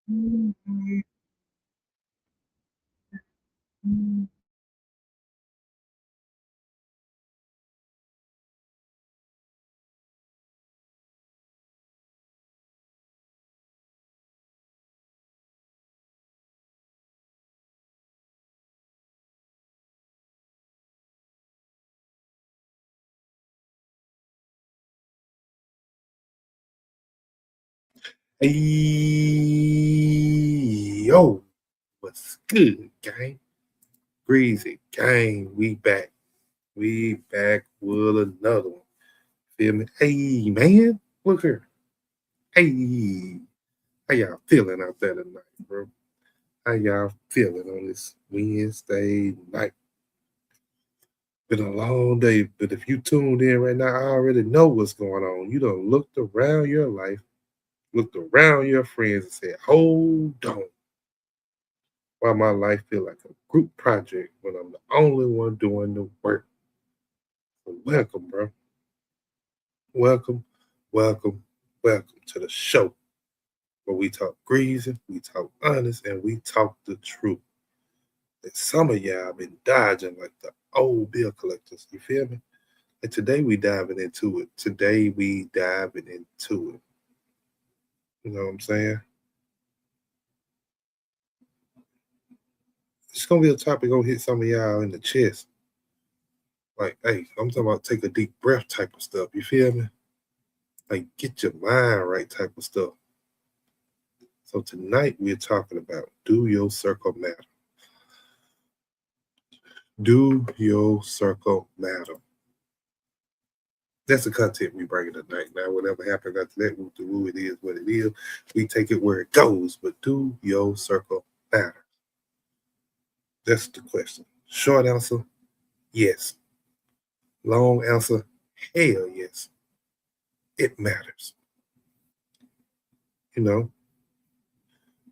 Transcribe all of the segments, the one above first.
Mhm. Mhm. Hey, yo, what's good, gang? Greasy gang, we back. We back with another one. Feel me? Hey, man, look here. Hey, how y'all feeling out there tonight, bro? How y'all feeling on this Wednesday night? Been a long day, but if you tuned in right now, I already know what's going on. You done looked around your life, looked around your friends, and said, hold on. Why my life feel like a group project when I'm the only one doing the work. So welcome, bro. Welcome, welcome, welcome to the show where we talk greasy, we talk honest, and we talk the truth. And some of y'all been dodging like the old bill collectors. You feel me? And today we diving into it. Today we diving into it. You know what I'm saying? It's gonna be a topic gonna hit some of y'all in the chest. Like, hey, I'm talking about take a deep breath type of stuff. You feel me? Like get your mind right type of stuff. So tonight we're talking about do your circle matter? Do your circle matter? That's the content we bring tonight. Now, whatever happens after that, woo, it is what it is. We take it where it goes. But do your circle matter? That's the question. Short answer, yes. Long answer, hell yes. It matters. You know,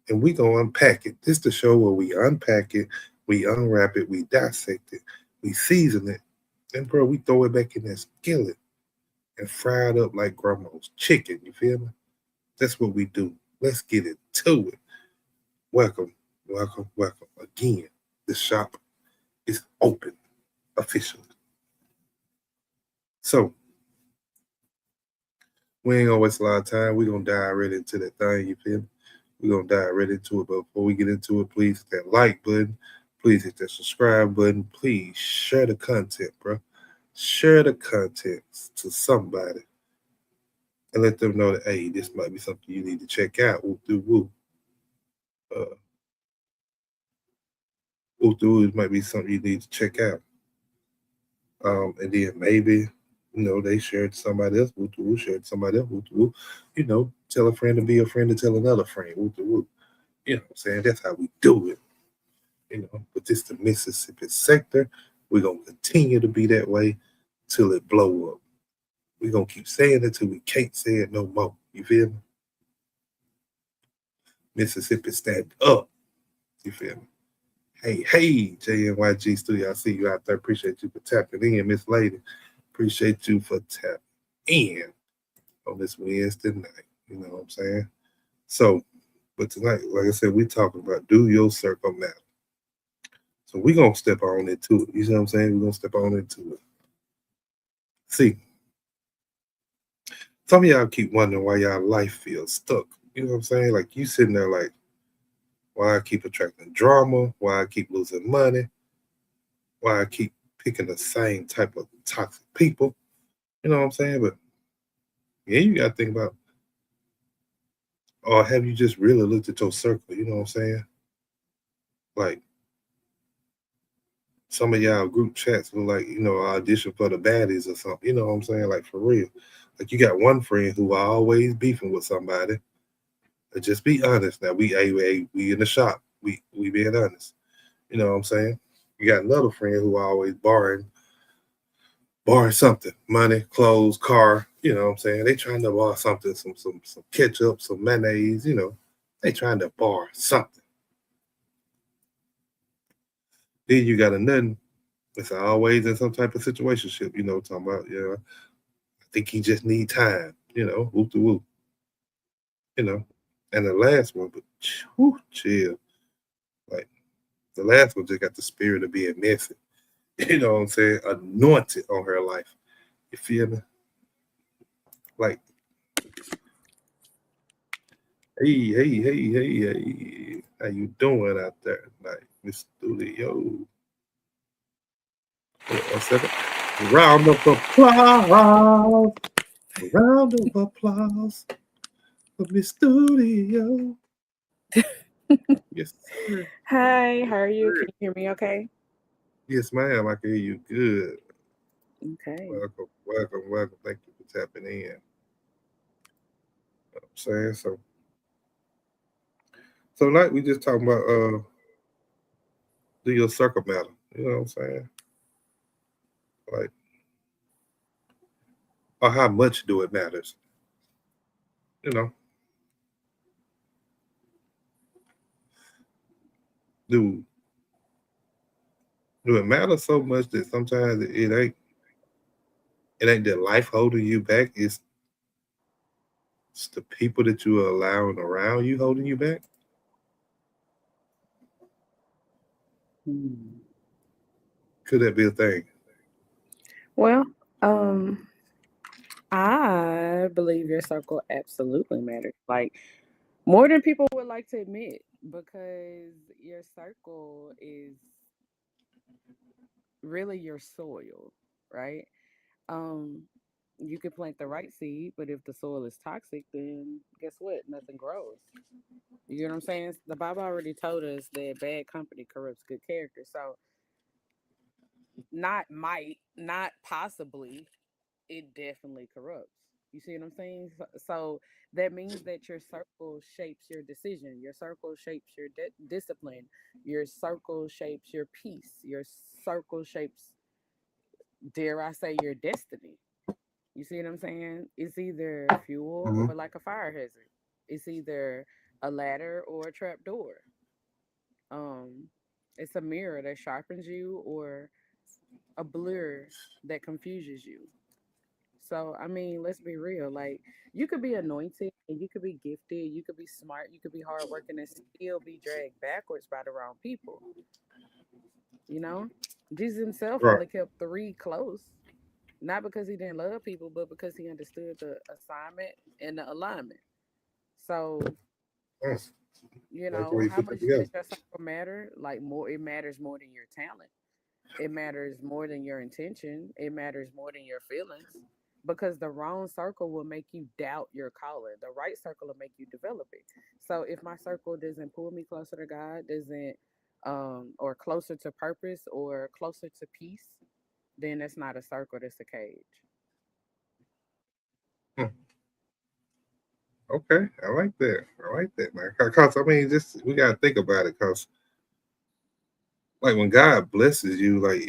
and we gonna unpack it. This is the show where we unpack it, we unwrap it, we dissect it, we season it, and bro, we throw it back in that skillet and fry it up like grandma's chicken. You feel me? That's what we do. Let's get it to it. Welcome, welcome, welcome again. The shop is open officially. So we ain't gonna waste a lot of time. We're gonna dive right into that thing, you feel me? We're gonna dive right into it. But before we get into it, please hit that like button. Please hit that subscribe button. Please share the content, bro. Share the content to somebody and let them know that hey, this might be something you need to check out. Woo doo woo. Uh, woo doo woo, it might be something you need to check out. And then maybe they shared to somebody else. Woo doo woo, shared to somebody else. Woo doo woo. Tell a friend to be a friend to tell another friend. Woo doo woo. You know what I'm saying? That's how we do it. But this the Mississippi sector. We're gonna continue to be that way till it blow up. We're gonna keep saying it till we can't say it no more. You feel me? Mississippi stand up. You feel me? Hey, hey, JNYG Studio. I see you out there. Appreciate you for tapping in, Miss Lady. Appreciate you for tapping in on this Wednesday night. You know what I'm saying? So, but tonight, like I said, we talking about do your circle matter. So we gonna step on into it. You see what I'm saying? We're gonna step on into it. See, some of y'all keep wondering why y'all life feels stuck. You know what I'm saying? Like you sitting there like, why I keep attracting drama, why I keep losing money, why I keep picking the same type of toxic people. You know what I'm saying? But yeah, you gotta think about, or have you just really looked at your circle? You know what I'm saying? Like some of y'all group chats were like, audition for the baddies or something. You know what I'm saying? Like for real. Like you got one friend who always beefing with somebody. Just be honest. Now we in the shop. We being honest. You know what I'm saying? You got another friend who always borrowing something, money, clothes, car. You know what I'm saying? They trying to borrow something, some ketchup, some mayonnaise. They trying to borrow something. Then you got a nothing. It's always in some type of situationship. Talking about I think he just need time. Whoop the whoop. You know. And the last one, but whew, chill. Like the last one just got the spirit of being messy. You know what I'm saying? Anointed on her life. You feel me? Like, hey. How you doing out there tonight, Miss Studio? Hold on 1 second. Round of applause. Round of applause for Miss Studio. Yes, sir. Hi, how are you? Sir. Can you hear me okay? Yes, ma'am. I can hear you good. Okay. Welcome. Thank you for tapping in. You know what I'm saying so tonight we just talking about do your circle matter? You know what I'm saying? Like, or how much do it matters? You know, do do it matter so much that sometimes it ain't the life holding you back? It's the people that you are allowing around you holding you back. Hmm. Could that be a thing? Well, um, I believe your circle absolutely matters. Like more than people would like to admit, because your circle is really your soil, right? Um, you could plant the right seed, but if the soil is toxic, then guess what? Nothing grows. You know what I'm saying? The Bible already told us that bad company corrupts good character. So not might, not possibly, it definitely corrupts. You see what I'm saying? So that means that your circle shapes your decision. Your circle shapes your discipline. Your circle shapes your peace. Your circle shapes, dare I say, your destiny. You see what I'm saying? It's either fuel Hmm. or like a fire hazard. It's either a ladder or a trap door. Um, it's a mirror that sharpens you or a blur that confuses you. So, I mean, let's be real. Like, you could be anointed and you could be gifted, you could be smart, you could be hardworking and still be dragged backwards by the wrong people. You know, Jesus himself Right. only kept three close, not because he didn't love people, but because he understood the assignment and the alignment. So, Mm. Like the way you how put that much together. does your circle matter? Like, more, it matters more than your talent. It matters more than your intention. It matters more than your feelings. Because the wrong circle will make you doubt your calling. The right circle will make you develop it. So if my circle doesn't pull me closer to God, doesn't or closer to purpose or closer to peace, then that's not a circle, that's a cage. Hmm. Okay, I like that. I like that, man. Cause I mean, just we gotta think about it. Cause like when God blesses you, like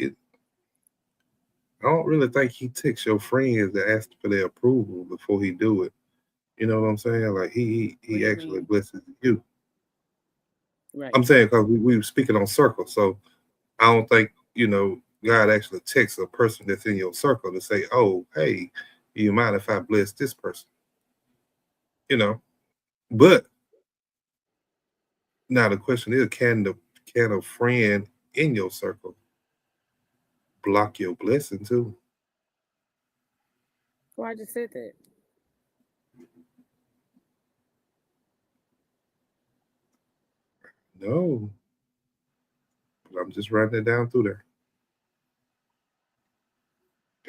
I don't really think He takes your friends to ask for their approval before He do it. You know what I'm saying? Like What he do you actually mean? blesses you. Right. I'm saying because we were speaking on circles, so I don't think God actually takes a person that's in your circle to say, "Oh, hey, you mind if I bless this person?" You know. But now the question is, can a friend in your circle block your blessing too? Well, I just said that. No, but I'm just writing it down through there.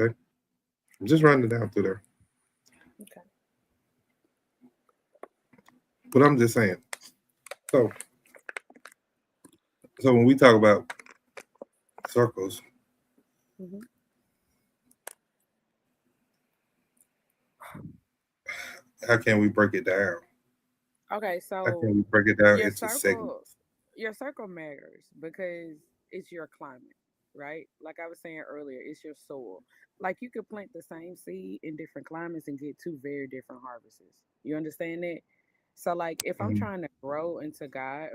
Okay, I'm just writing it down through there. Okay. But I'm just saying. So, so when we talk about circles, Hmm. how can we break it down? Okay, How can so we break it down your into circle segments? your circle matters because it's your climate, right? Like I was saying earlier, it's your soil. Like you could plant the same seed in different climates and get two very different harvests. You understand that? So like if I'm Mhm. trying to grow into God,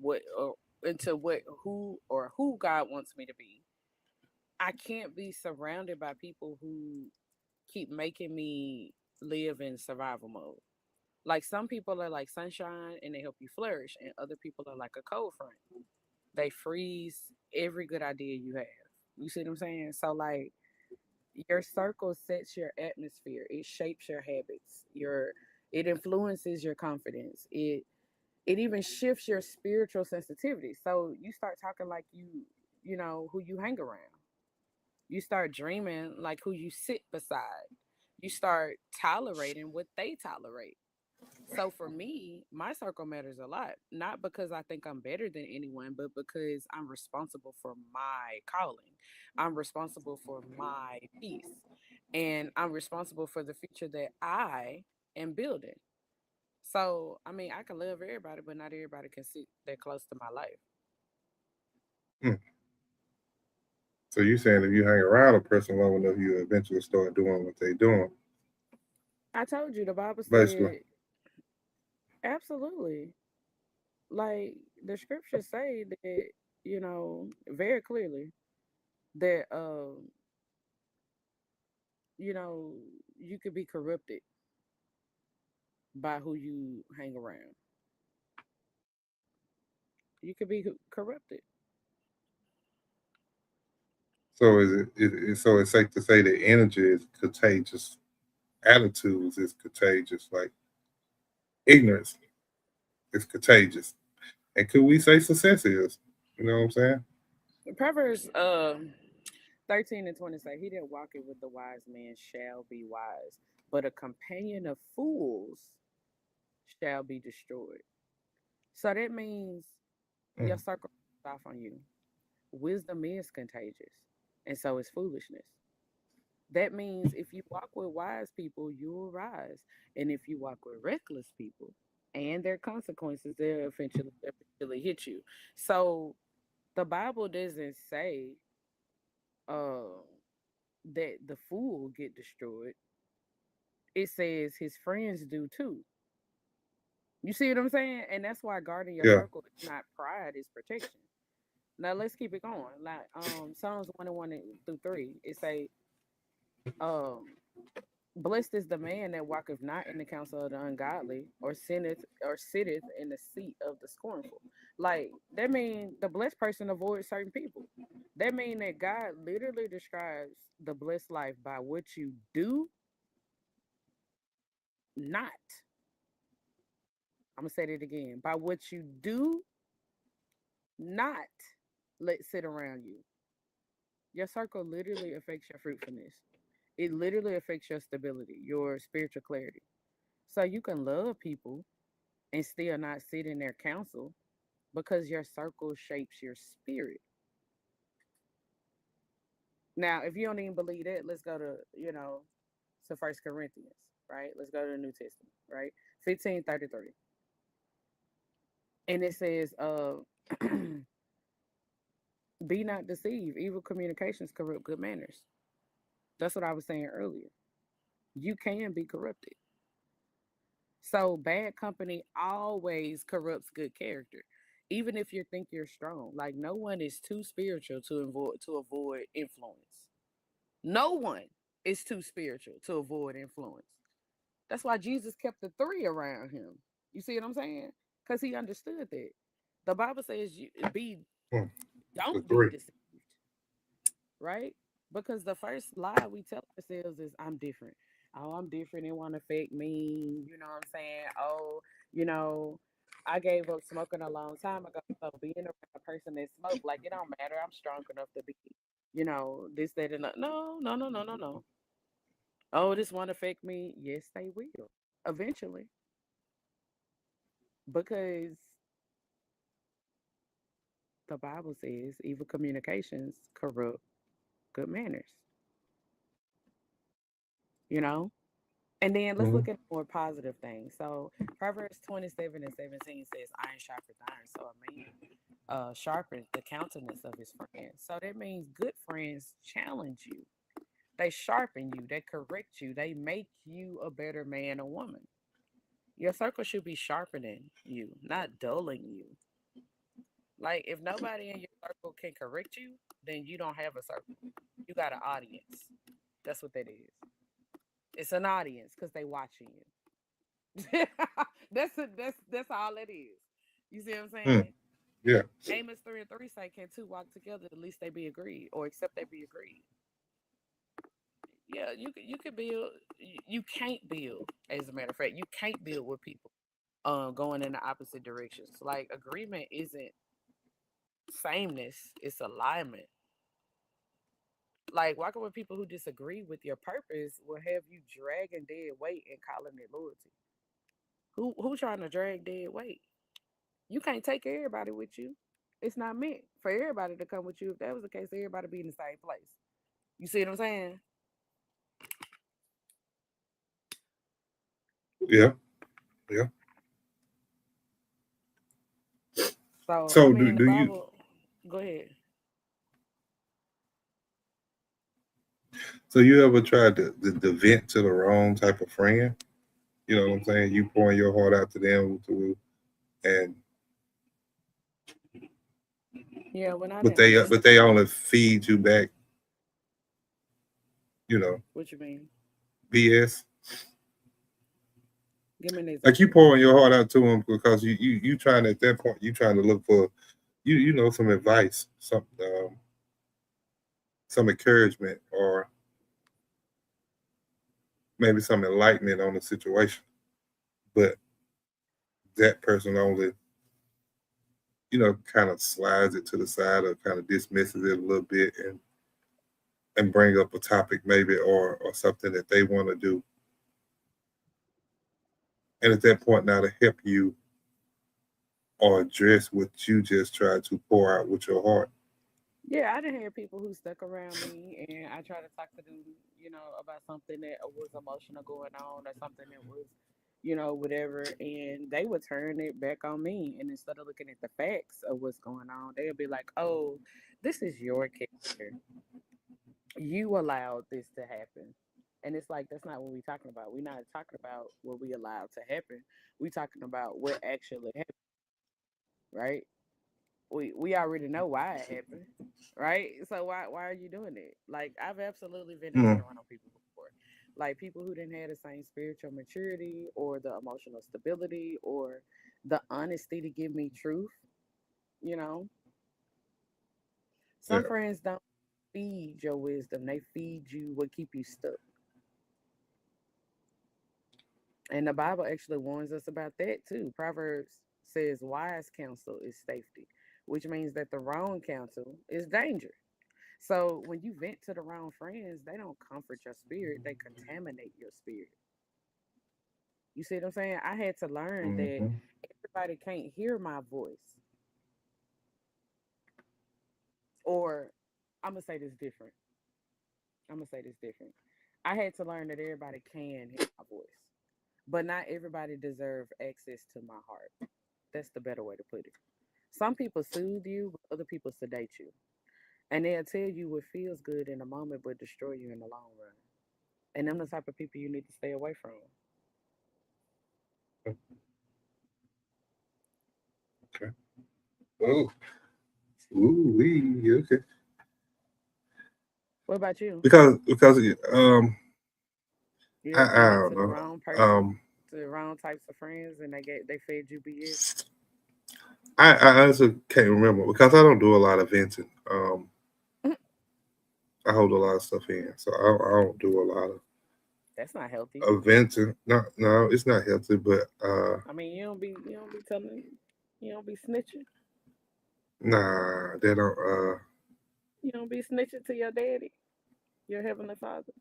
what or into what who God wants me to be, I can't be surrounded by people who keep making me live in survival mode. Like some people are like sunshine and they help you flourish, and other people are like a cold front. They freeze every good idea you have. You see what I'm saying? So like your circle sets your atmosphere. It shapes your habits. It influences your confidence. It even shifts your spiritual sensitivity. So you start talking like you know who you hang around. You start dreaming like who you sit beside. You start tolerating what they tolerate. So for me, my circle matters a lot, not because I think I'm better than anyone, but because I'm responsible for my calling. I'm responsible for my peace. And I'm responsible for the future that I am building. So, I mean, I can love everybody, but not everybody can sit that close to my life. Hmm. So you saying if you hang around a person long enough, you eventually start doing what they doing, I told you the Bible basically. said absolutely. Like the scriptures say that, very clearly that you know, you could be corrupted by who you hang around. You could be corrupted. So so it's safe to say that energy is contagious, attitudes is contagious, like ignorance is contagious. And could we say success is? You know what I'm saying? Proverbs 13:20 say, "He that walketh with the wise man shall be wise, but a companion of fools shall be destroyed." So that means your Mm. circle is off on you. Wisdom is contagious, and so is foolishness. That means if you walk with wise people, you'll rise. And if you walk with reckless people and their consequences, they'll eventually hit you. So the Bible doesn't say uh, that the fool get destroyed. It says his friends do too. You see what I'm saying? And that's why guarding your Yeah. circle is not pride, it's protection. Now let's keep it going. Like Psalms 1:1 through 3, it say, um, blessed is the man that walketh not in the counsel of the ungodly, or sitteth in the seat of the scornful. Like that mean the blessed person avoids certain people. That mean that God literally describes the blessed life by what you do not. I'm gonna say that again. By what you do not let sit around you. Your circle literally affects your fruitfulness. It literally affects your stability, your spiritual clarity. So you can love people and still not sit in their counsel because your circle shapes your spirit. Now, if you don't even believe that, let's go to First Corinthians, right? Let's go to the New Testament, right? 15:33. And it says, be not deceived. Evil communications corrupt good manners. That's what I was saying earlier. You can be corrupted. So bad company always corrupts good character. Even if you think you're strong. Like no one is too spiritual to avoid influence. No one is too spiritual to avoid influence. That's why Jesus kept the three around him. You see what I'm saying? Because he understood that. The Bible says Mm. The don't be three. deceived, right? Because the first lie we tell ourselves is I'm different. Oh, I'm different. It won't affect me. You know what I'm saying? Oh, you know, I gave up smoking a long time ago. So being around a person that smoke, like it don't matter. I'm strong enough to be, this, that, and that. No, no, no, no, no, no. Oh, this won't affect me. Yes, they will. Eventually. Because the Bible says evil communications corrupt good manners, you know? And then let's Mm-hmm. look at more positive things. So Proverbs 27:17 says, "Iron sharpens iron." So a man sharpens the countenance of his friends. So that means good friends challenge you. They sharpen you. They correct you. They make you a better man or woman. Your circle should be sharpening you, not dulling you. Like if nobody in your circle can correct you, then you don't have a circle. You got an audience. That's what that is. It's an audience because they watching you. That's all it is. You see what I'm Hmm. saying? Yeah. Amos 3:3 say, "Can two walk together? At least they be agreed, or except they be agreed." Yeah, you can build. You can't build. As a matter of fact, you can't build with people going in the opposite directions. Like agreement isn't sameness; it's alignment. Like walking with people who disagree with your purpose will have you dragging dead weight and calling it loyalty. Who trying to drag dead weight? You can't take everybody with you. It's not meant for everybody to come with you. If that was the case, everybody be in the same place. You see what I'm saying? Yeah. Yeah. So I So mean, the do you Bible. Go ahead. so you ever tried to vent to the wrong type of friend? You know what I'm saying? You pouring your heart out to them and Yeah, when I but didn't understand they only feed you back, you know, what you mean, BS. give me an Like you example. pouring your heart out to them because you trying at that point you trying to look for you know some advice, some encouragement or maybe some enlightenment on the situation. But that person only, kind of slides it to the side or kind of dismisses it a little bit and bring up a topic maybe or something that they want to do. And at that point now to help you or address what you just tried to pour out with your heart. Yeah, I didn't hear people who stuck around me and I tried to talk to them, about something that was emotional going on or something that was, whatever, and they would turn it back on me. And instead of looking at the facts of what's going on, they'll be like, "Oh, this is your character. You allowed this to happen." And it's like that's not what we're talking about. We're not talking about what we allowed to happen. We're talking about what actually happened, right? We already know why it happened, right? So why are you doing it? Like I've absolutely vented to Mm, the wrong people before, like people who didn't have the same spiritual maturity or the emotional stability or the honesty to give me truth. You know, yeah. some friends don't feed your wisdom; they feed you what keep you stuck. And the Bible actually warns us about that too. Proverbs says wise counsel is safety, which means that the wrong counsel is danger. So when you vent to the wrong friends, they don't comfort your spirit, they contaminate your spirit. You see what I'm saying? I had to learn that Hmm. everybody can't hear my voice. Or I'm gonna say this different. I'm gonna say this different. I had to learn that everybody can hear my voice. But not everybody deserves access to my heart. That's the better way to put it. Some people soothe you, but other people sedate you. And they'll tell you what feels good in the moment but destroy you in the long run. And them the type of people you need to stay away from. Okay. Oh, ooh, okay. What about you? Because You I, ever I vented don't to the know. wrong person, Um, to the wrong types of friends, and they fed you BS? I honestly can't remember because I don't do a lot of venting. I hold a lot of stuff in, so I don't do a lot That's not healthy. of venting. No, it's not healthy, but I mean, you don't be telling, you don't be snitching, nah, they don't. you don't be snitching to your daddy, your heavenly Father.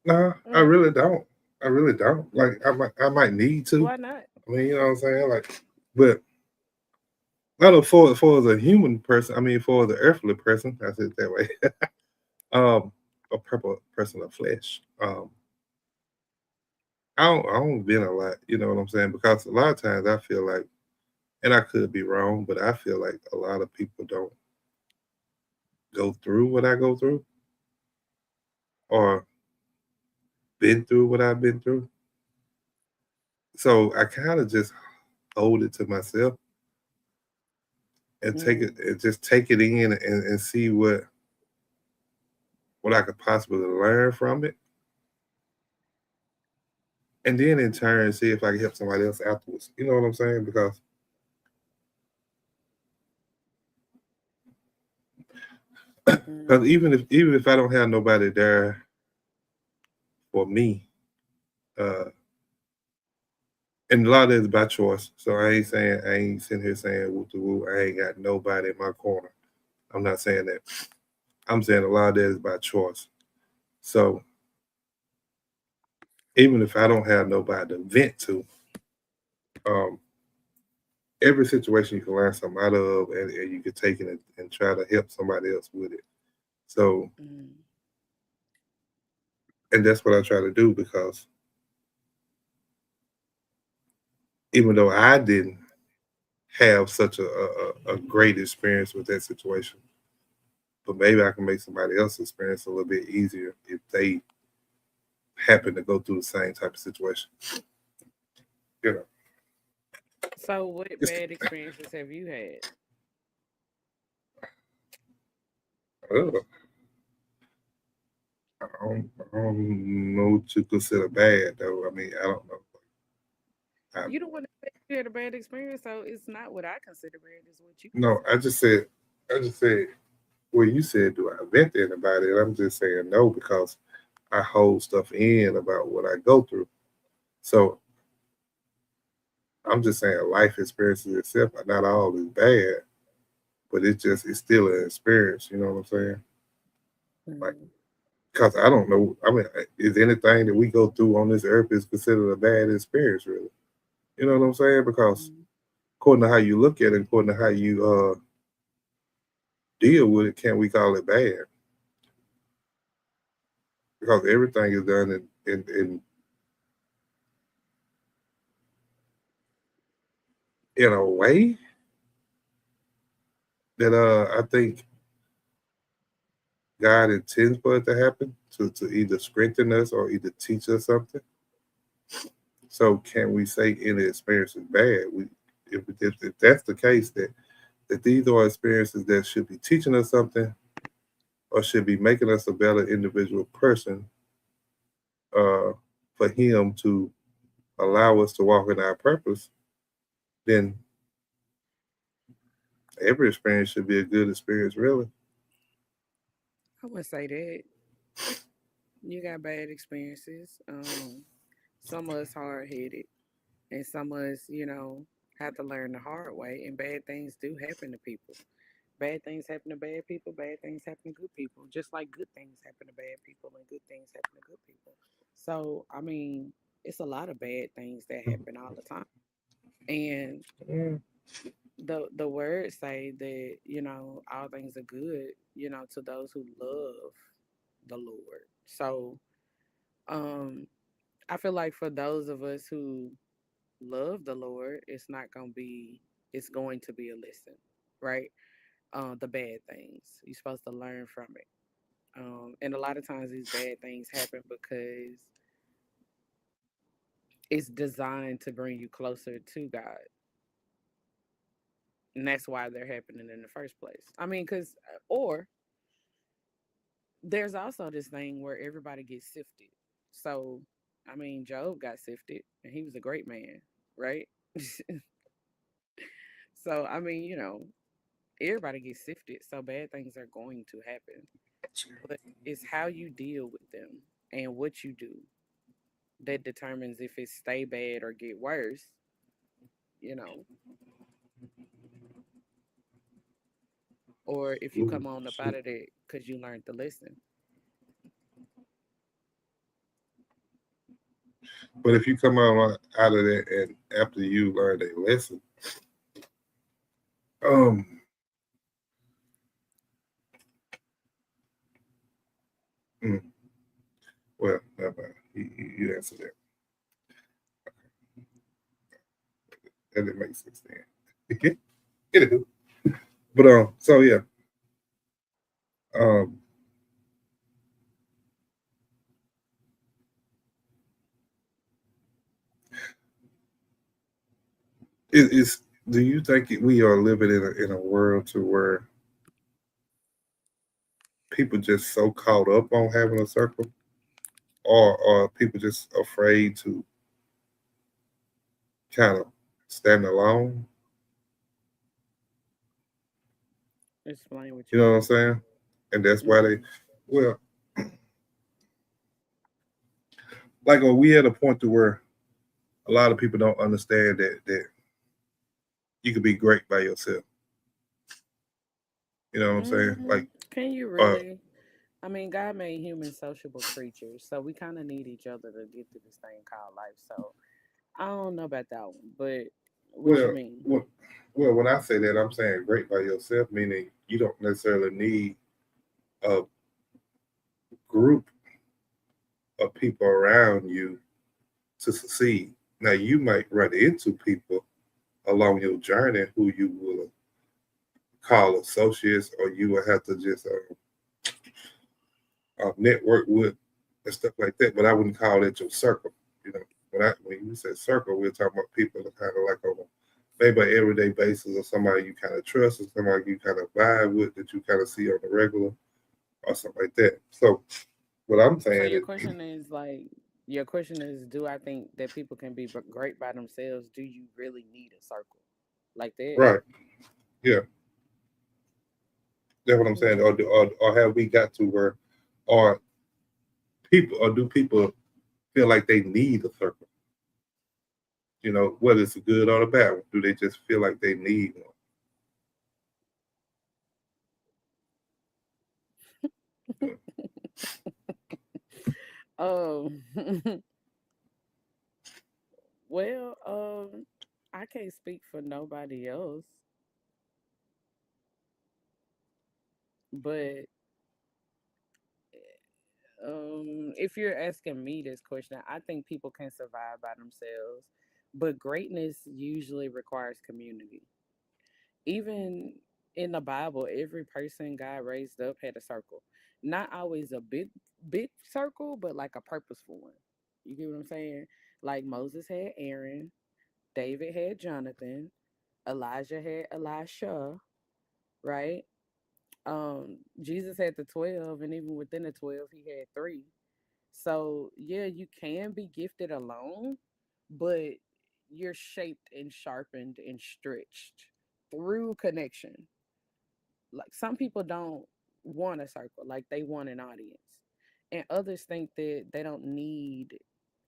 Nah, I Mm, really don't. I really don't. Like I might need to. why not? I mean, you know what I'm saying? Like, but not for the human person. I mean, for the earthly person. I said it that way. um, a proper person of flesh. I don't vent a lot. You know what I'm saying? Because a lot of times I feel like, and I could be wrong, but I feel like a lot of people don't go through what I go through or been through what I've been through. So I kind of just hold it to myself and take it Mm, and just take it in and see what I could possibly learn from it. and then in turn see if I can help somebody else afterwards. You know what I'm saying? Because Mm, even if I don't have nobody there for me, uh, and a lot of it's by choice. So I ain't sitting here saying woo to woo. I ain't got nobody in my corner. I'm not saying that. I'm saying a lot of that is by choice. So even if I don't have nobody to vent to, um, every situation you can learn something out of, and you can take it and try to help somebody else with it. So, mm. and that's what I try to do because even though I didn't have such a great experience with that situation, but maybe I can make somebody else's experience a little bit easier if they happen to go through the same type of situation. You know, So, what just bad experiences have you had? uh, I don't know what you consider bad though. I mean, I don't know. I, You don't want to say you had a bad experience, so it's not what I consider bad. It's what you no, consider bad. I just said, well, you said, do I vent to anybody? And I'm just saying no because I hold stuff in about what I go through. So I'm just saying life experiences itself are not all is bad, but it's still an experience. You know what I'm saying? Like, Mm, because I don't know. I mean, is anything that we go through on this earth is considered a bad experience, really? You know what I'm saying? Because mm. according to how you look at it, according to how you deal with it, can we call it bad? Because everything is done in a way that I think God intends for it to happen to either strengthen us or either teach us something. So can we say any experience is bad? If that's the case, that these are experiences that should be teaching us something or should be making us a better individual person, uh, for Him to allow us to walk in our purpose, then every experience should be a good experience, really. I would say that you got bad experiences. Some of us hard headed, and some of us, have to learn the hard way. And bad things do happen to people. Bad things happen to bad people. Bad things happen to good people. Just like good things happen to bad people, and good things happen to good people. So, I mean, it's a lot of bad things that happen all the time. And Mm. the words say that all things are good, to those who love the Lord. So, um, I feel like for those of us who love the Lord, it's going to be a lesson, right? The bad things you're supposed to learn from it. And a lot of times these bad things happen because it's designed to bring you closer to God, and that's why they're happening in the first place. I mean, or there's also this thing where everybody gets sifted. So, I mean, Job got sifted, and he was a great man, right? So, I mean, everybody gets sifted, so bad things are going to happen. But it's how you deal with them and what you do that determines if it stay bad or get worse, you know, or if you Ooh, come on up out shoot. of it because you learned the lesson. But if you come out of that and after you learned a lesson, um, mm, well, never mind. You answered that. That didn't make sense then. Anywho, but so yeah, um, is do you think we are living in a world to where people just so caught up on having a circle, or are people just afraid to kind of stand alone. Explain what You you know what I'm mean. saying? And that's why they, Mm-hmm. well, like we at a point to where a lot of people don't understand that you can be great by yourself. You know what I'm saying? Like, Can you uh, really? I mean, God made humans sociable creatures, so we kind of need each other to get through this thing called life. So I don't know about that one, but what you well, mean? well, well, when I say that, I'm saying great by yourself, meaning you don't necessarily need a group of people around you to succeed. Now, you might run into people along your journey who you will call associates, or you will have to just network with and stuff like that. But I wouldn't call that your circle. You know, when you said circle, we're talking about people that kind of like on a maybe an everyday basis, or somebody you kind of trust, or somebody you kind of vibe with that you kind of see on the regular, or something like that. So what I'm So saying your is question is like, your question is, do I think that people can be great by themselves? Do you really need a circle like that? right, yeah, that's what I'm saying. Mm. Or have we got to where, or people, or do people feel like they need a circle? You know, whether it's a good or a bad one, do they just feel like they need one? Um, well, I can't speak for nobody else, but if you're asking me this question, I think people can survive by themselves, but greatness usually requires community. Even in the Bible, every person God raised up had a circle. Not always a big circle, but like a purposeful one. You get what I'm saying? Like Moses had Aaron, David had Jonathan, Elijah had Elisha, right? Jesus had the 12, and even within the 12, he had three. So yeah, you can be gifted alone, but you're shaped and sharpened and stretched through connection. Like some people don't want a circle, like they want an audience. And others think that they don't need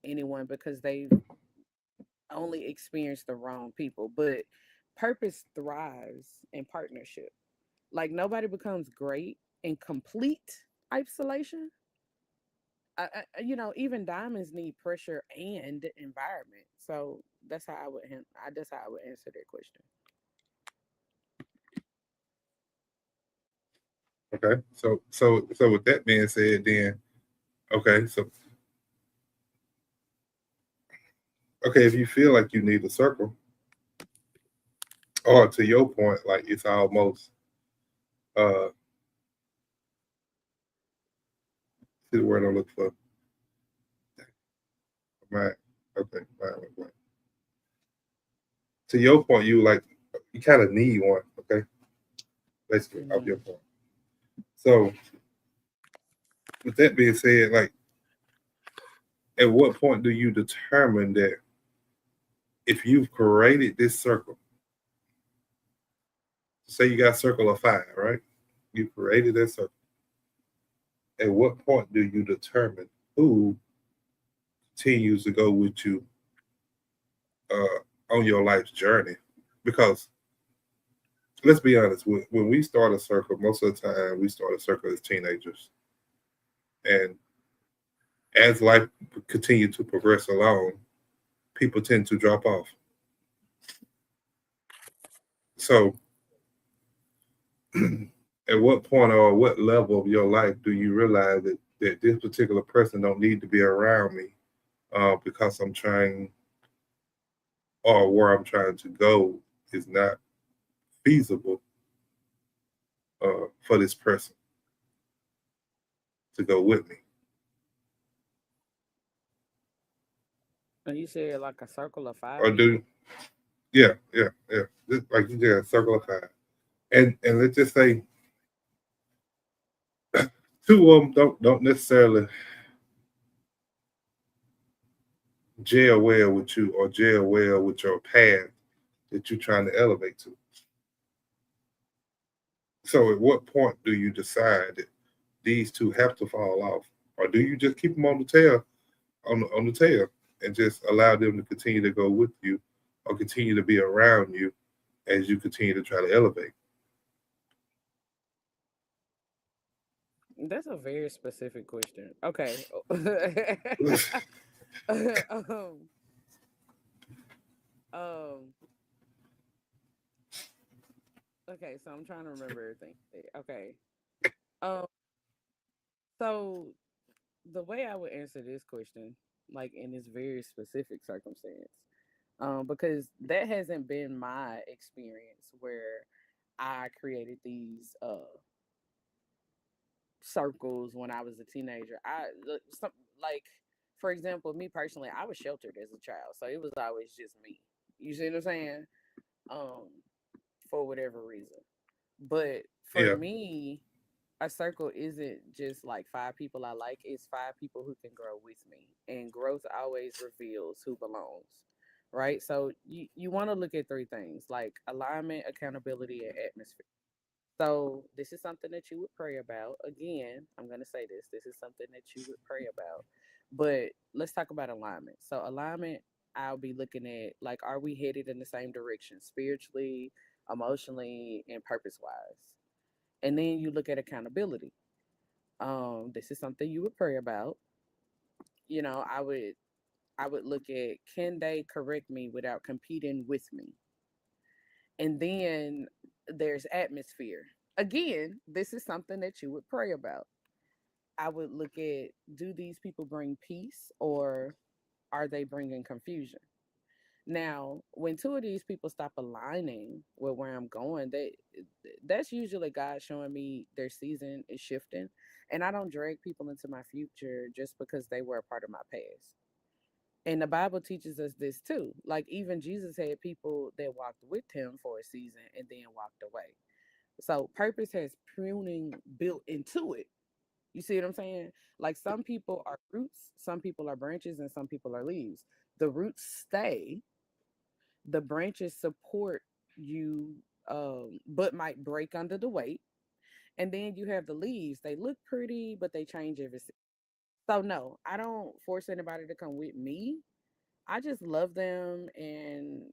anyone because they've only experienced the wrong people. But purpose thrives in partnership. Like nobody becomes great in complete isolation. Even diamonds need pressure and environment. So that's how I would answer that question. Okay, so with that being said, then okay, so okay, if you feel like you need a circle, or to your point, like it's almost uh, see the word I look for, right? Okay, right. To your point, you kind of need one. Okay, basically, off Hmm. your point. So with that being said, like at what point do you determine that if you've created this circle, say you got a circle of five, right? You created that circle. At what point do you determine who continues to go with you on your life's journey? Because let's be honest, when we start a circle, most of the time we start a circle as teenagers, and as life continues to progress along, people tend to drop off. So, at what point or what level of your life do you realize that this particular person don't need to be around me because I'm trying, or where I'm trying to go is not feasible for this person to go with me? And you said like a circle of Or five do people. yeah. Like you did a circle of five, and let's just say two of them don't necessarily gel well with you or gel well with your path that you're trying to elevate to. So at what point do you decide that these two have to fall off? Or do you just keep them on the tail on the tail and just allow them to continue to go with you or continue to be around you as you continue to try to elevate? That's a very specific question. Okay. um, um, okay, so I'm trying to remember everything. Okay. Um, so the way I would answer this question, like in this very specific circumstance, because that hasn't been my experience where I created these circles when I was a teenager. Like, for example, me personally, I was sheltered as a child, so it was always just me. You see what I'm saying? Um, for whatever reason. But for Yeah, me, a circle isn't just like five people I like, it's five people who can grow with me. And growth always reveals who belongs. Right? So you want to look at three things like alignment, accountability, and atmosphere. So this is something that you would pray about. Again, I'm gonna say this. This is something that you would pray about. But let's talk about alignment. So alignment, I'll be looking at like, are we headed in the same direction spiritually, emotionally, and purpose wise? And then you look at accountability. This is something you would pray about. You know, I would look at, can they correct me without competing with me? And then there's atmosphere. Again, this is something that you would pray about. I would look at, do these people bring peace or are they bringing confusion? Now, when two of these people stop aligning with where I'm going, that's usually God showing me their season is shifting. And I don't drag people into my future just because they were a part of my past. And the Bible teaches us this too. Like even Jesus had people that walked with him for a season and then walked away. So purpose has pruning built into it. You see what I'm saying? Like some people are roots, some people are branches, and some people are leaves. The roots stay, the branches support you, but might break under the weight. And then you have the leaves. They look pretty, but they change every season. So no, I don't force anybody to come with me. I just love them and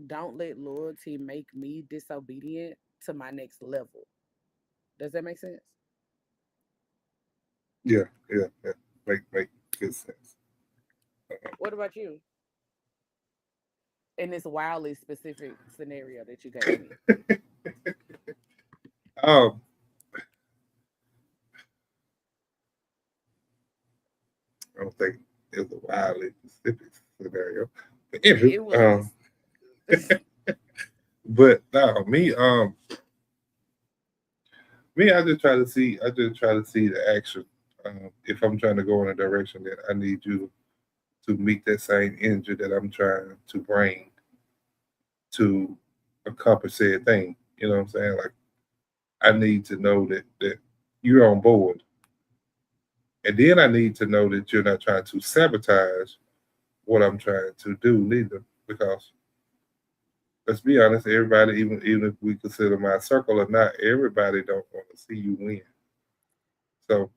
don't let loyalty make me disobedient to my next level. Does that make sense? yeah, yeah, yeah. Make good sense. What about you in this wildly specific scenario that you gave me? Um, I don't think it was a wildly specific scenario. But anywho, It was. but no, me, I just try to see the action. If I'm trying to go in a direction that I need you to meet that same energy that I'm trying to bring to accomplish said thing. You know what I'm saying? Like I need to know that you're on board, and then I need to know that you're not trying to sabotage what I'm trying to do, neither. Because let's be honest, everybody, even if we consider my circle or not, everybody don't want to see you win. So,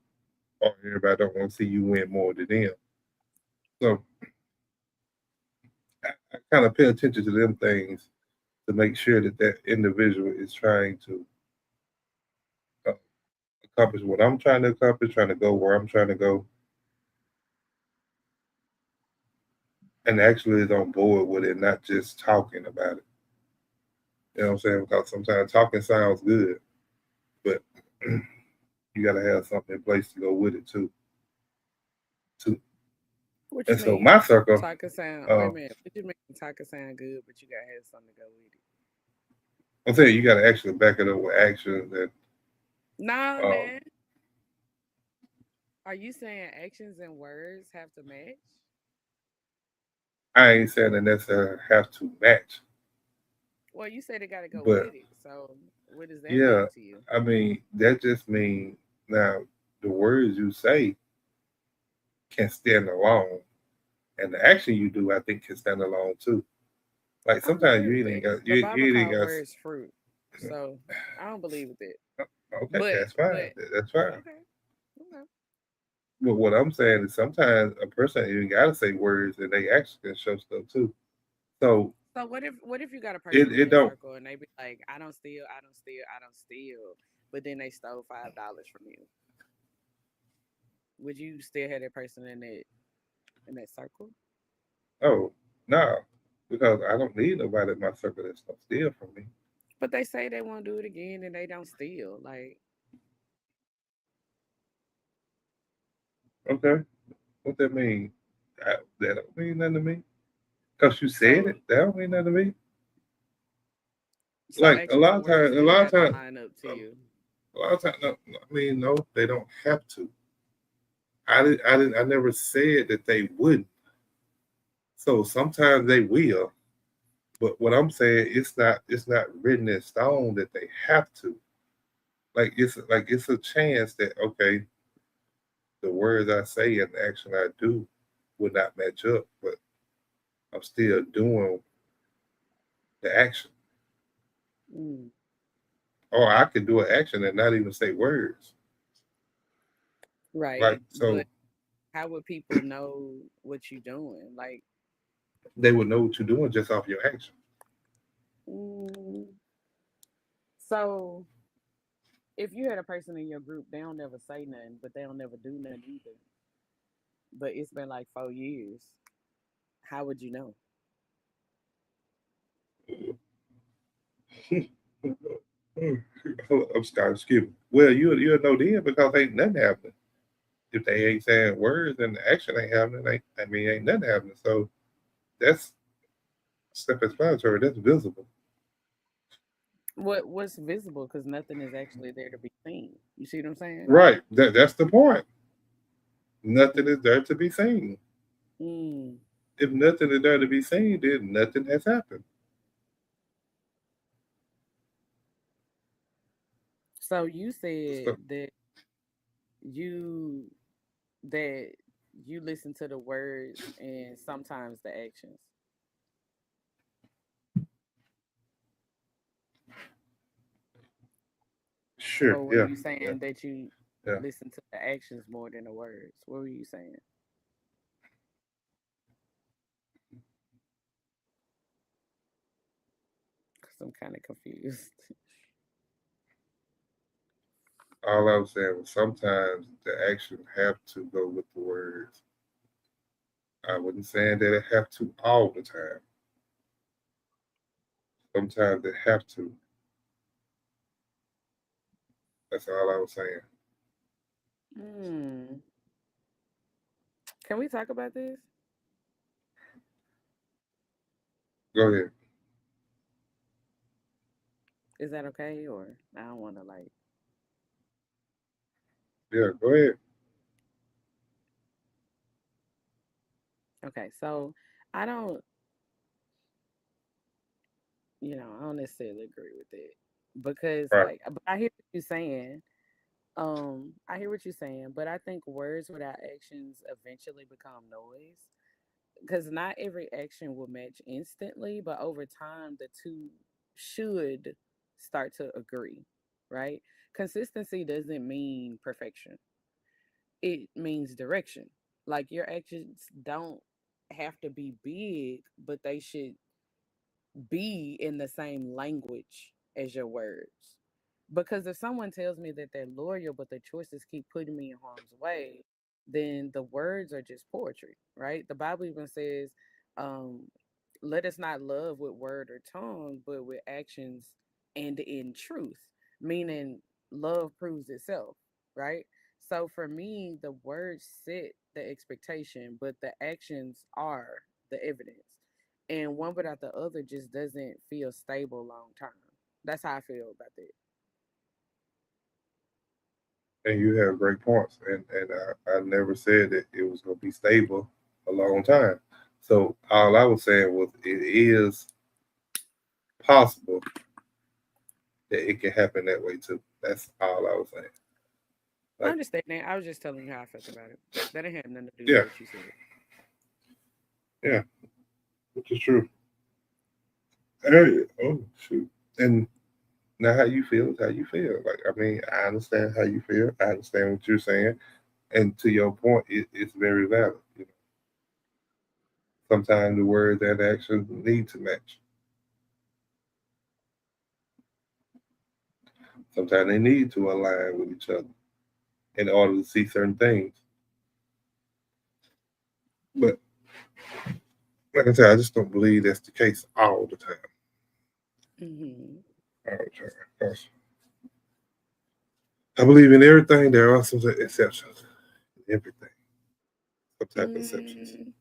or everybody don't want to see you win more than them. So, I kind of pay attention to them things to make sure that that individual is trying to uh, accomplish what I'm trying to accomplish, trying to go where I'm trying to go, and actually is on board with it, not just talking about it. You know what I'm saying? Because sometimes talking sounds good, but you got to have something in place to go with it too. Too. What you And so mean? my circle, Talking sound. Wait uh, a minute. What you mean? Talking sound good, but you gotta have something to go with it. I'm saying you got to actually back it up with actions. And Nah, um, man. Are you saying actions and words have to match? I ain't saying that necessarily have to match, Well, you said it gotta go but with it. So, what does that yeah, mean to you? I mean that just means now the words you say can stand alone And the action you do, I think, can stand alone too. Like I don't sometimes agree you with ain't that. got The Bible you ain't called got. words fruit, so I don't believe with it. Okay, But that's fine. but That's fine. okay, okay. But what I'm saying is sometimes a person even gotta say words and they actually can show stuff too. So So what if you got a person in it your don't. circle and they be like, I don't steal, I don't steal, I don't steal, but then they stole $5 from you? Would you still have that person in that circle? Oh no, because I don't need nobody in my circle that's gonna steal from me. But they say they won't do it again and they don't steal. Like, Okay, what that mean? That don't mean nothing to me. Cause you said so it, that don't mean nothing to me. so Like actions and words a still lot of have to times, line up to you. a lot of times, no, no, I mean, no, they don't have to. I never said that they wouldn't. So sometimes they will, but what I'm saying, it's not written in stone that they have to. Like it's a chance that okay, the words I say and the action I do would not match up, but I'm still doing the action. Mm, Or I could do an action and not even say words. right. Like so But how would people know what you're doing? Like, they would know what you're doing just off your action. mm, so if you had a person in your group, they don't never say nothing, but they don't never do nothing either. But it's been like 4 years. How would you know? I'm sorry, excuse me. Well, you'll know then because ain't nothing happening. If they ain't saying words and the action ain't happening, ain't nothing happening. So that's self-explanatory. That's visible. What's visible? Because nothing is actually there to be seen. You see what I'm saying? Right. That's the point. Nothing Mm. is there to be seen. Mm. If nothing is there to be seen, then nothing has happened. So you said So you that you listen to the words and sometimes the actions. sure, Or were yeah, you yeah, saying that you yeah. listen to the actions more than the words? What were you saying? Because I'm kind of confused. All I was saying was sometimes the action have to go with the words. I wasn't saying that it have to all the time. Sometimes they have to. That's all I was saying. Hmm. Can we talk about this? Go ahead. Is that okay? Or I don't want to like. Yeah, go ahead. Okay, so I don't, I don't necessarily agree with it because, Right. like, but I hear what you're saying. I hear what you're saying, but I think words without actions eventually become noise because not every action will match instantly, but over time, the two should start to agree, right? Consistency doesn't mean perfection, it means direction. Like, your actions don't have to be big, but they should be in the same language as your words. Because if someone tells me that they're loyal, but their choices keep putting me in harm's way, then the words are just poetry, right? The Bible even says, um, let us not love with word or tongue, but with actions and in truth, meaning love proves itself, right? So for me, the words set the expectation, but the actions are the evidence. And one without the other just doesn't feel stable long term. That's how I feel about that. And you have great points. And I never said that it was gonna be stable a long time. So all I was saying was it is possible that it can happen that way too. That's all I was saying. I Like, understand that. I was just telling you how I felt about it. That didn't have nothing to do with yeah, what you said. Yeah, which is true. Hey, oh shoot. And now how you feel is how you feel. Like I mean, I understand how you feel. I understand what you're saying. And to your point, it's very valid. You know, sometimes the words and actions need to match. Sometimes they need to align with each other in order to see certain things. But like I said, I just don't believe that's the case all the time. Hmm. All the time. 'Cause I believe in everything. There are some exceptions. Everything, some type of exceptions. Mm,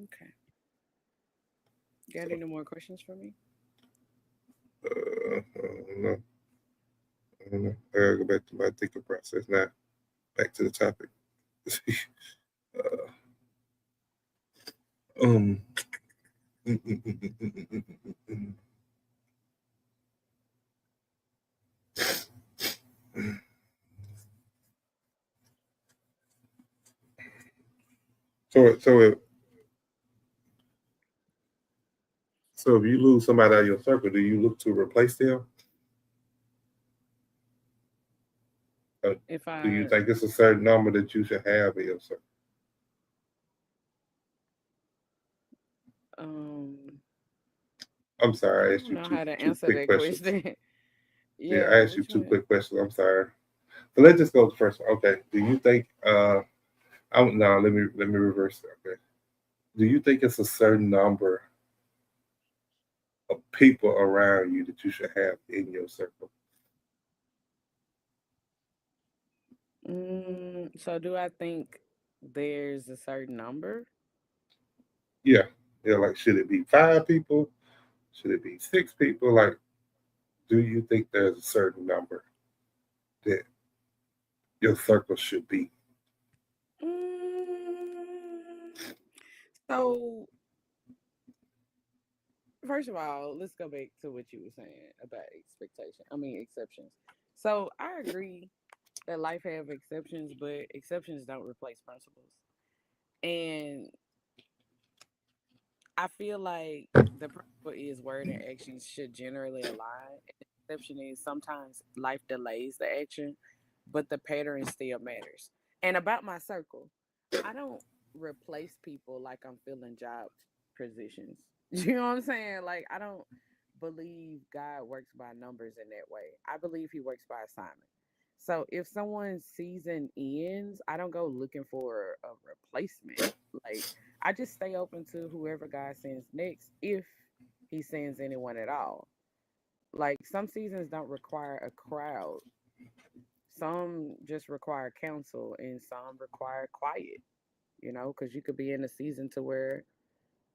okay. Got So, any more questions for me? I don't know. I don't know. I gotta go back to my thinking process now. Back to the topic. um. So so if you lose somebody out of your circle, do you look to replace them? Or If do you I think it's a certain number that you should have in your circle? um I'm sorry, I I asked don't you know two how to two answer quick that questions. question. Yeah, Yeah, I asked you which two one? quick questions. I'm sorry. So let's just go to the first one. Okay. Do you think I don't no, let me reverse it. Okay. Do you think it's a certain number of people around you that you should have in your circle? So do I think there's a certain number? Yeah. Yeah, like should it be 5 people? Should it be 6 people? Like, do you think there's a certain number that your circle should be? Mm, so first of all, let's go back to what you were saying about expectation. I mean exceptions. So I agree that life have exceptions, but exceptions don't replace principles. And I feel like the principle is word and actions should generally align. And the exception is sometimes life delays the action, but the pattern still matters. And about my circle, I don't replace people like I'm filling job positions. You know what I'm saying? Like I don't believe God works by numbers in that way. I believe he works by assignment. So if someone's season ends, I don't go looking for a replacement. Like I just stay open to whoever God sends next if he sends anyone at all. Like some seasons don't require a crowd. Some just require counsel and some require quiet, because you could be in a season to where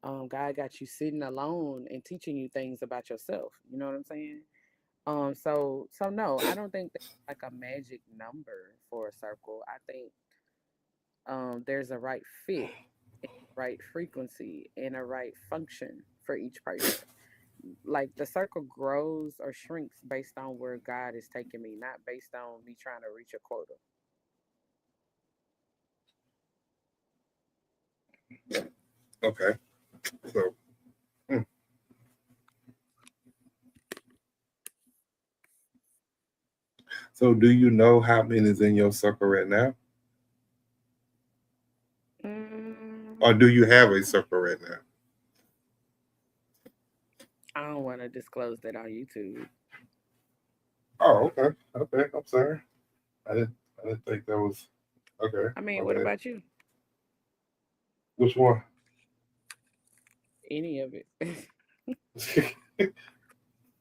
God got you sitting alone and teaching you things about yourself. You know what I'm saying? So no, I don't think there's like a magic number for a circle. I think there's a right fit, right frequency, and a right function for each person. Like the circle grows or shrinks based on where God is taking me, not based on me trying to reach a quota. Okay. So hmm. So do you know how many is in your circle right now? Mm, Or do you have a circle right now? I don't want to disclose that on YouTube. Oh, okay. Okay. I'm sorry. I didn't I didn't think that was okay. I mean, My what bad. about you? Which one? Any of it?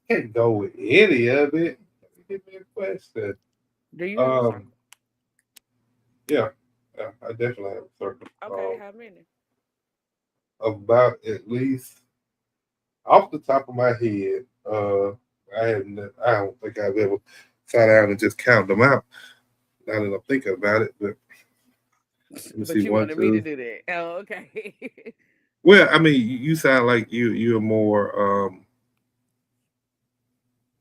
Can't go with any of it. Give me a question. Do you have a Um, circle? yeah, yeah, I definitely have a circle. Okay, how many? About at least off the top of my head, I don't think I've ever sat down and just count them out. Now that I'm thinking about it, but let me see, But you one, wanted me to two. do that. Oh, okay. Well, I mean, you sound like you're more.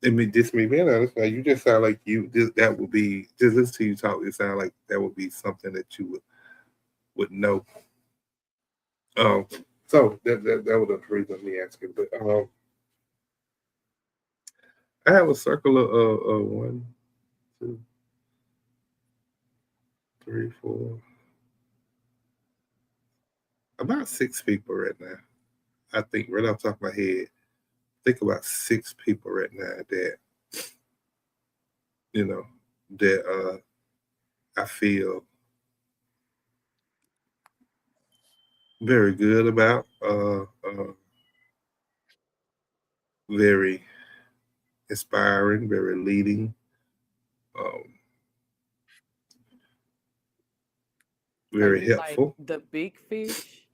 I mean, just me being honest, like you just sound like that would be just listen to you talk. It sound like that would be something that you would know. So that was the reason me asking. But I have a circle of 1, 2, 3, 4, about 6 people right now. I think right off the top of my head, think about 6 people right now that you know that I feel very good about. Very inspiring, very leading, um, Are very you like helpful. the big fish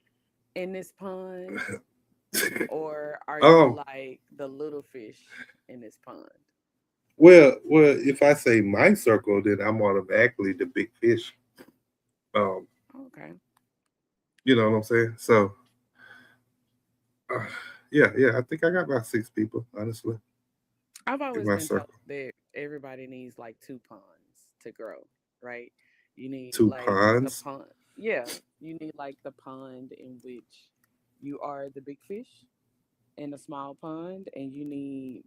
in this pond, or are you um, like the little fish in this pond? well, if I say my circle, then I'm automatically the big fish. Um, Okay. you know what I'm saying? So, uh, yeah, I think I got about 6 people, honestly, I've in always my been told circle. that everybody needs like two ponds to grow, right? You need Two like the ponds. pond. Yeah, you need like the pond in which you are the big fish in a small pond, and you need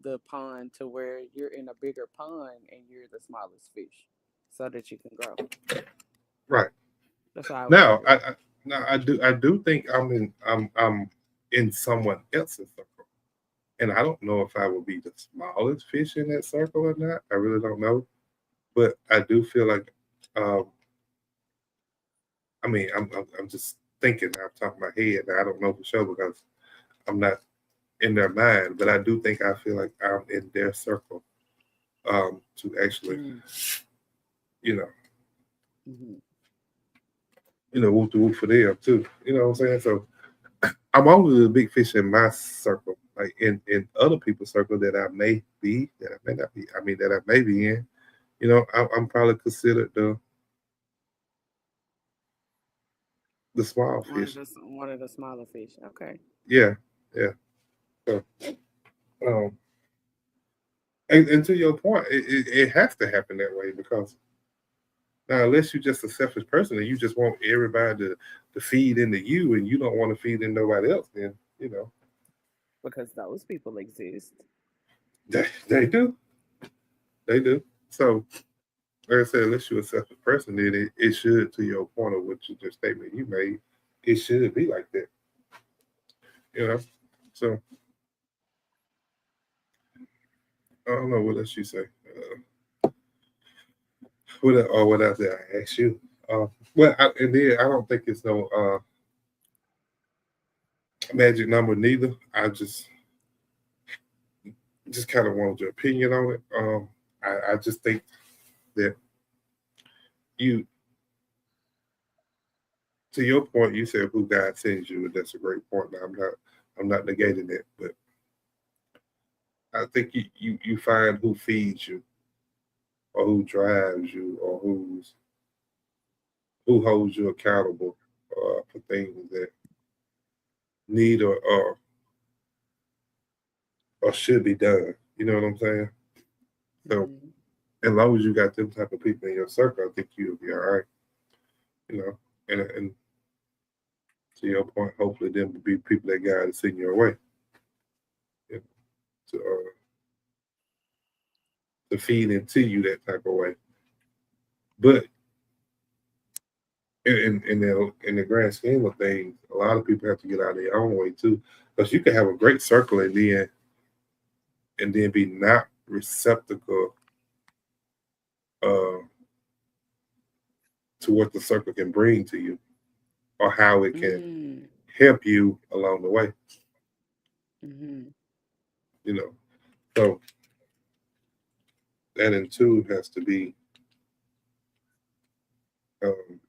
the pond to where you're in a bigger pond and you're the smallest fish so that you can grow. Right. That's how I would Now, do it. I do think I'm in someone else's circle. And I don't know if I will be the smallest fish in that circle or not. I really don't know. But I do feel like, um, I mean, I'm just thinking off the top of my head. Now, I don't know for sure because I'm not in their mind, but I do think I feel like I'm in their circle to actually, Mm-hmm. you know, Mm-hmm. whoop the whoop for them too. You know what I'm saying? So I'm only the big fish in my circle. Like in other people's circle that I may be, that I may not be. I mean, that I may be in. I'm probably considered the small fish. One of the smaller fish. Okay. Yeah, yeah. So, um, and to your point, it has to happen that way because now, unless you're just a selfish person and you just want everybody to feed into you and you don't want to feed in nobody else, then Because those people exist. they do, they do. So, like I said, unless you're a selfish person, then it should, to your point of what you the statement you made, it should be like that. You know. So I don't know what else you say. What else did I ask you? And then I don't think it's no magic number neither. I just kind of wanted your opinion on it. I just think that you, to your point, you said who God sends you, and that's a great point. Now, I'm not negating that, but I think you find who feeds you, or who drives you, or who holds you accountable for things that need or should be done. You know what I'm saying? So Mm-hmm. as long as you got them type of people in your circle, I think you'll be all right. You know, and to your point, hopefully them will be people that God is sending your way, you know, to feed into you that type of way. But in the grand scheme of things, a lot of people have to get out of their own way too, because you can have a great circle and then be not receptacle uh, to what the circle can bring to you or how it can Mm-hmm. help you along the way. Mm-hmm. You know, so that in two has to be um,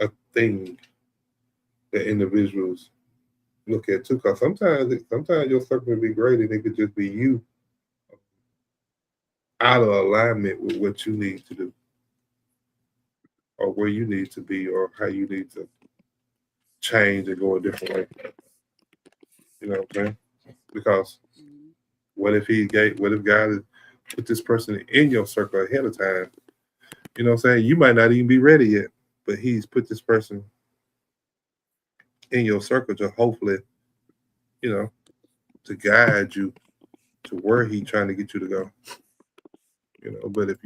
a thing that individuals look at too. Because sometimes your circle can be great and it could just be you out of alignment with what you need to do or where you need to be or how you need to change and go a different way. You know what I'm saying? Because Mm-hmm. what if God has put this person in your circle ahead of time? You know what I'm saying? You might not even be ready yet. but he's put this person in your circle to hopefully, you know, to guide you to where he's trying to get you to go. But if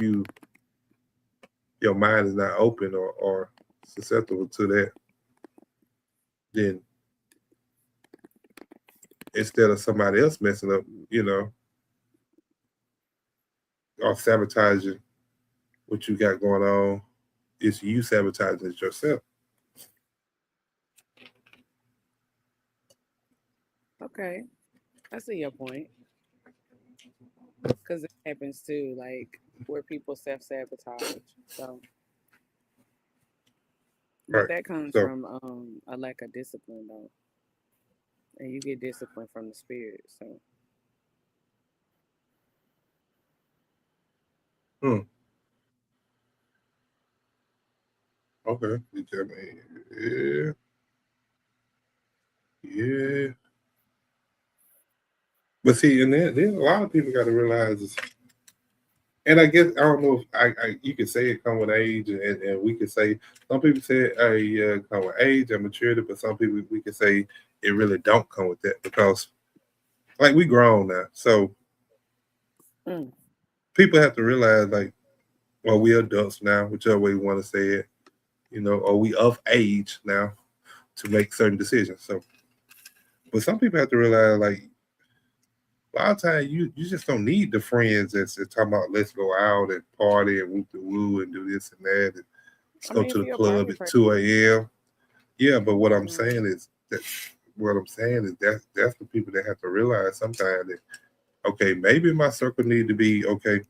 your mind is not open or susceptible to that, then instead of somebody else messing up, or sabotaging what you got going on, it's you sabotaging it yourself. Okay, I see your point. Because it happens too, like where people self sabotage. So, but Right. that comes So, from a lack of discipline, though, and you get discipline from the spirit. So, hmm, okay. You tell me, yeah. But see, and then a lot of people got to realize this, and I guess I don't know if you could say it come with age, and we could say some people say come with age and maturity, but some people we could say it really don't come with that because like we grown now, so mm, people have to realize like, well, we adults now, whichever way you want to say it, or we of age now to make certain decisions. So, but some people have to realize like a lot of times you just don't need the friends that's talking about let's go out and party and whoop the woo and do this and that and let's I go mean, to if the you're a club party at person, 2 a.m. Yeah, but what I'm yeah, saying is that's the people that have to realize sometimes that okay, maybe my circle need to be okay,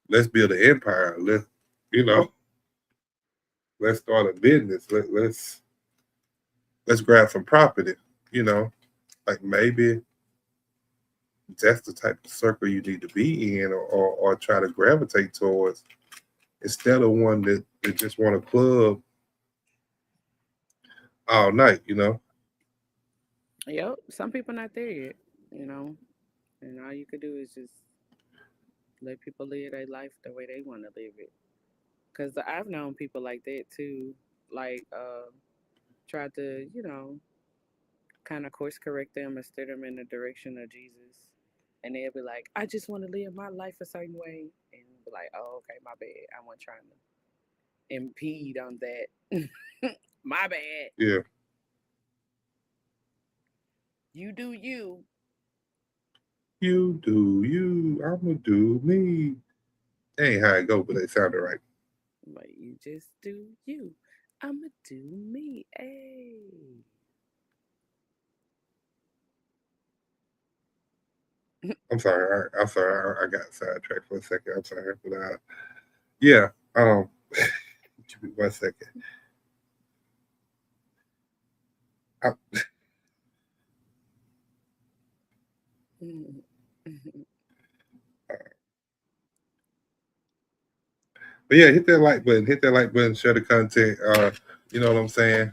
let's build an empire. You know, let's start a business. Let's grab some property, you know. Like maybe that's the type of circle you need to be in or try to gravitate towards instead of one that just want a club all night. yep. Some people not there yet, you know, and all you could do is just let people live their life the way they want to live it. Because I've known people like that too, like tried to, kind of course correct them and steer them in the direction of Jesus. And they'll be like, I just want to live my life a certain way. And be like, oh, okay, my bad. I wasn't trying to impede on that. My bad. Yeah, You do you, you do you, I'ma do me. That ain't how it go, but it sounded right. but you just do you. I'ma do me. Hey. I'm sorry. I got sidetracked for a second. I'm sorry, but yeah. Um, give me 1 second. I, but yeah, hit that like button. Hit that like button. Share the content. You know what I'm saying.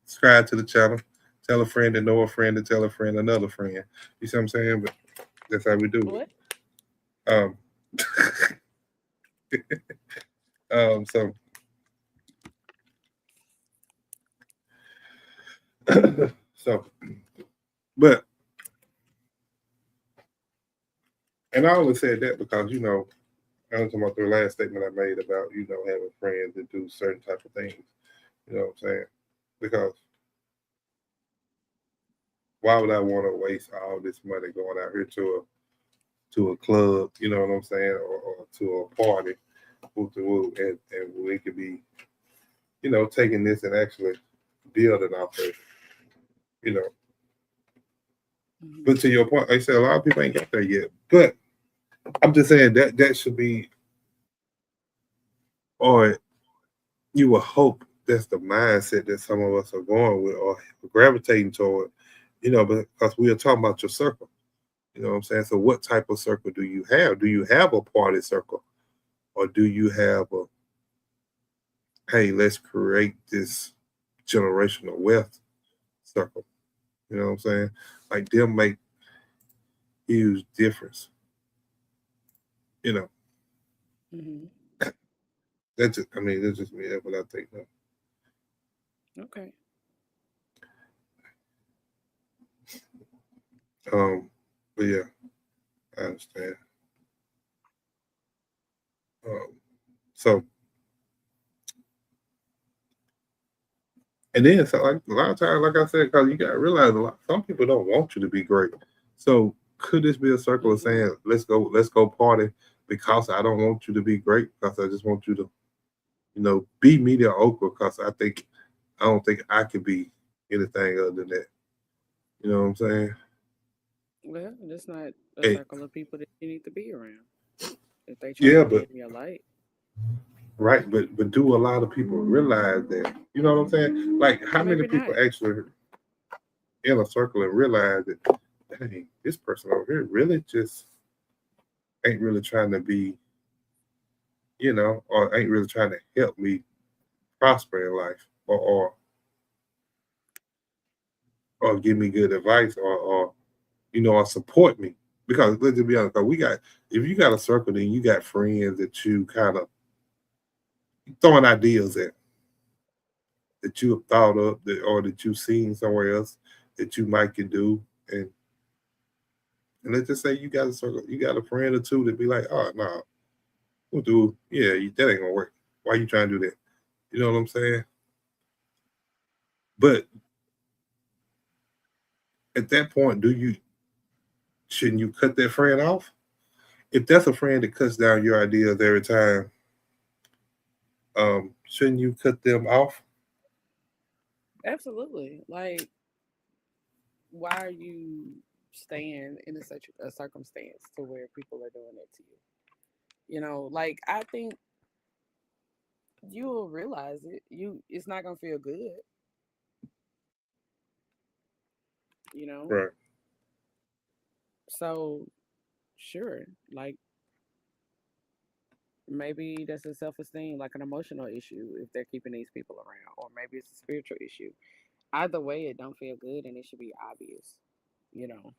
Subscribe to the channel. Tell a friend to know a friend to tell a friend another friend. You see what I'm saying? But that's how we do What? it. So, so, but, and I always said that because I was talking about the last statement I made about having friends that do certain type of things. You know what I'm saying? Because why would I want to waste all this money going out here to a club? You know what I'm saying, or to a party, woo to woo, and we could be taking this and actually building off of you know. Mm-hmm. But to your point, like I said, a lot of people ain't got there yet. But I'm just saying that should be, or you would hope that's the mindset that some of us are going with or gravitating toward, because we are talking about your circle. You know what I'm saying? So what type of circle do you have? Do you have a party circle? Or do you have a, hey, let's create this generational wealth circle? You know what I'm saying? Like them make huge difference. You know, Mm-hmm. That's just, I mean, that's just me. That's what I think. No. Okay. But yeah, I understand. So, and then so like a lot of times, like I said, because you got to realize some people don't want you to be great. So could this be a circle of Mhm. saying, let's go party because I don't want you to be great because I just want you to, be mediocre because I don't think I could be anything other than that. You know what I'm saying? Well, that's not a Hey, circle of people that you need to be around. If they trying yeah, to but dim your light. right, but do a lot of people realize that? You know what I'm saying? Like how many Maybe people not. actually in a circle and realize that, dang, this person over here really just ain't really trying to be, or ain't really trying to help me prosper in life, or give me good advice, or support me. Because let's just be honest, 'cause if you got a circle, then you got friends that you kind of throwing ideas at that you have thought of or that you've seen somewhere else that you might can do, and let's just say you got a circle, you got a friend or two that be like, oh no, we'll do, yeah, that ain't gonna work. Why you trying to do that? You know what I'm saying? But at that point, shouldn't you cut that friend off? If that's a friend that cuts down your ideas every time, shouldn't you cut them off? Absolutely. Like, why are you staying in such a circumstance to where people are doing it to you? Like I think you will realize it. It's not gonna feel good, you know? Right. So sure, like maybe that's a self esteem, like an emotional issue if they're keeping these people around, or maybe it's a spiritual issue. Either way, it don't feel good and it should be obvious. You know,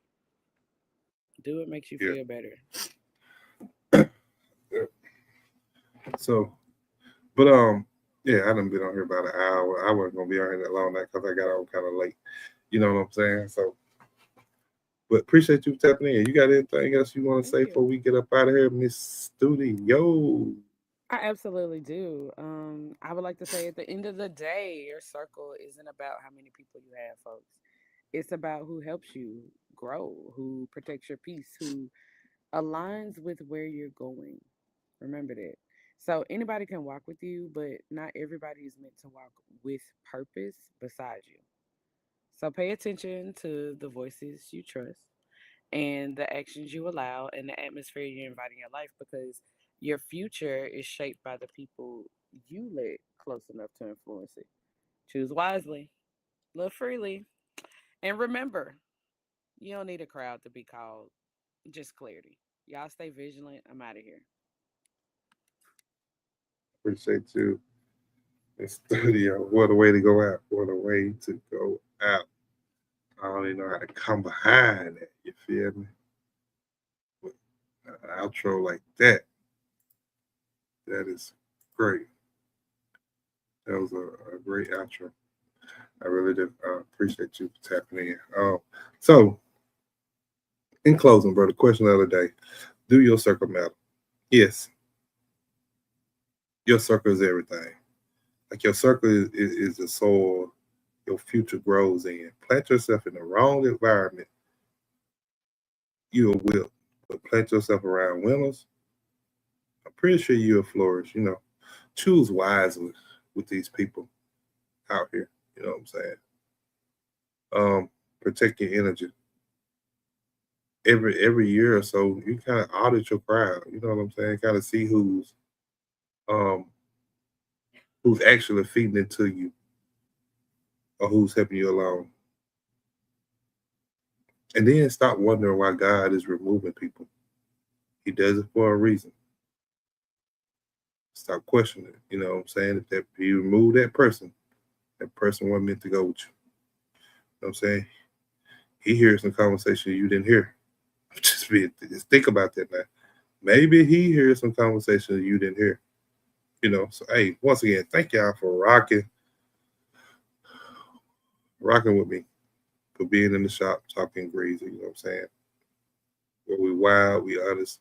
do what makes you Yeah. feel better. Yeah. So, but yeah, I done been on here about an hour. I wasn't gonna be on here that long because I got on kind of late. You know what I'm saying? So, but appreciate you tapping in. You got anything else you want to Thank say you. before we get up out of here, Miss Studio? I absolutely do. I would like to say at the end of the day, your circle isn't about how many people you have, folks. It's about who helps you grow, who protects your peace, who aligns with where you're going. Remember that. So anybody can walk with you, but not everybody is meant to walk with purpose beside you. So pay attention to the voices you trust and the actions you allow and the atmosphere you invite in your life, because your future is shaped by the people you let close enough to influence it. Choose wisely, live freely, and remember, you don't need a crowd to be called, just clarity. Y'all stay vigilant. I'm out of here. Appreciate you, Miss Studio. What a way to go out. What a way to go out. I don't even know how to come behind that. You feel me? But an outro like that, that is great. That was a great outro. I really did appreciate you tapping in. So, in closing, bro, the question of the day: do your circle matter? Yes, your circle is everything. Like your circle is the soil your future grows in. Plant yourself in the wrong environment, you'll wilt. But plant yourself around winners, I'm pretty sure you'll flourish. Choose wisely with these people out here. You know what I'm saying? Protect your energy. Every year or so, you kind of audit your crowd. You know what I'm saying? Kind of see um who's actually feeding it to you or who's helping you along. And then stop wondering why God is removing people. He does it for a reason. Stop questioning it. You know what I'm saying? If you remove that person wasn't meant to go with you. You know what I'm saying? He hears some conversation you didn't hear. Just think about that now. Maybe he hears some conversation you didn't hear. So hey, once again, thank y'all for rocking with me, for being in the shop, talking greasy. You know what I'm saying? Where we wild, we honest,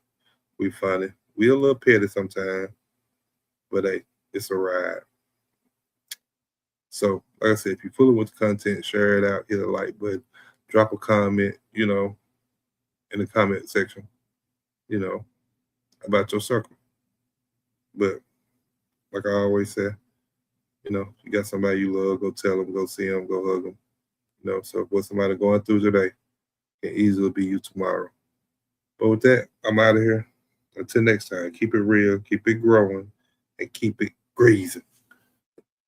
we funny, we a little petty sometimes, but hey, it's a ride. So, like I said, if you're fooling with the content, share it out, hit a like button, drop a comment, in the comment section, about your circle. But like I always say, you got somebody you love, go tell them, go see them, go hug them. So what somebody going through today can easily be you tomorrow. But with that, I'm out of here. Until next time, keep it real, keep it growing, and keep it greasing.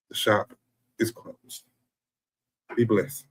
The shop is closed. Be blessed.